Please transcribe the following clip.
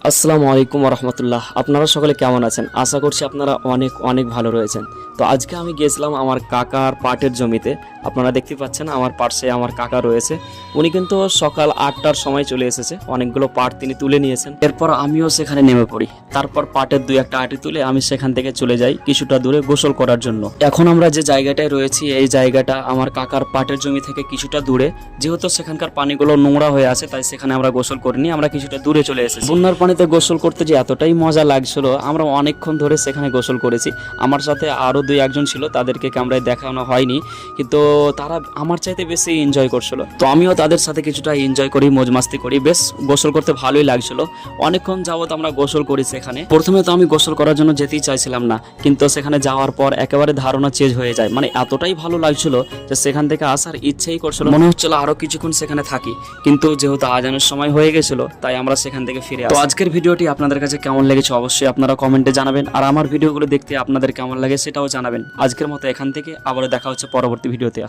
আসসালামু আলাইকুম রহমতুল্লাহ। আপনারা সকলে কেমন আছেন? আশা করছি আপনারা অনেক অনেক ভালো রয়েছেন। তো আজকে আমি গিয়েছিলাম আমার কাকার পাটের জমিতে। আপনারা দেখতে পাচ্ছেন আমার পাশে আমার কাকা রয়েছে। উনি কিন্তু সকাল 8টার সময় চলে এসেছে, অনেকগুলো পাট তিনি তুলে নিয়েছেন। এরপর আমিও সেখানে নেমে পড়ি। তারপর পাটের দুই একটা আটি তুলে আমি সেখান থেকে চলে যাই কিছুটা দূরে গোসল করার জন্য। এখন আমরা যে জায়গাটায় রয়েছি এই জায়গাটা আমার কাকার পাটের জমি থেকে কিছুটা দূরে। যেহেতু সেখানকার পানিগুলো নোংরা হয়ে আছে তাই সেখানে আমরা গোসল করিনি, আমরা কিছুটা দূরে চলে এসেছি। বন্যার পানিতে গোসল করতে যে এতটাই মজা লাগছিল, আমরা অনেকক্ষণ ধরে সেখানে গোসল করেছি। আমার সাথে আরও দুই একজন ছিল, তাদেরকে ক্যামেরায় দেখানো হয়নি, কিন্তু তারা আমার চাইতে বেশি এনজয় করছিল। তো আমিও তাদের সাথে কিছুটা এনজয় করি, মজ মাস্তি করি। বেশ গোসল করতে ভালোই লাগছিল। অনেকক্ষণ যাবত আমরা গোসল করি সেখানে। প্রথমে তো আমি গোসল করার জন্য যেতেই চাইছিলাম না, কিন্তু সেখানে যাওয়ার পর একেবারে ধারণা চেঞ্জ হয়ে যায়। মানে এতটাই ভালো লাগছিল যে সেখান থেকে আসার ইচ্ছেই করছিল, মনে হচ্ছিল আরো কিছুক্ষণ সেখানে থাকি। কিন্তু যেহেতু আজানের সময় হয়ে গেছিল তাই আমরা সেখান থেকে ফিরে আসি। তো আজকের ভিডিওটি আপনাদের কাছে কেমন লেগেছে অবশ্যই আপনারা কমেন্টে জানাবেন, আর আমার ভিডিওগুলো দেখতে আপনাদের কেমন লাগে সেটাও জানাবেন। আজকের মতো এখান থেকে আবারও দেখা হচ্ছে পরবর্তী ভিডিওতে।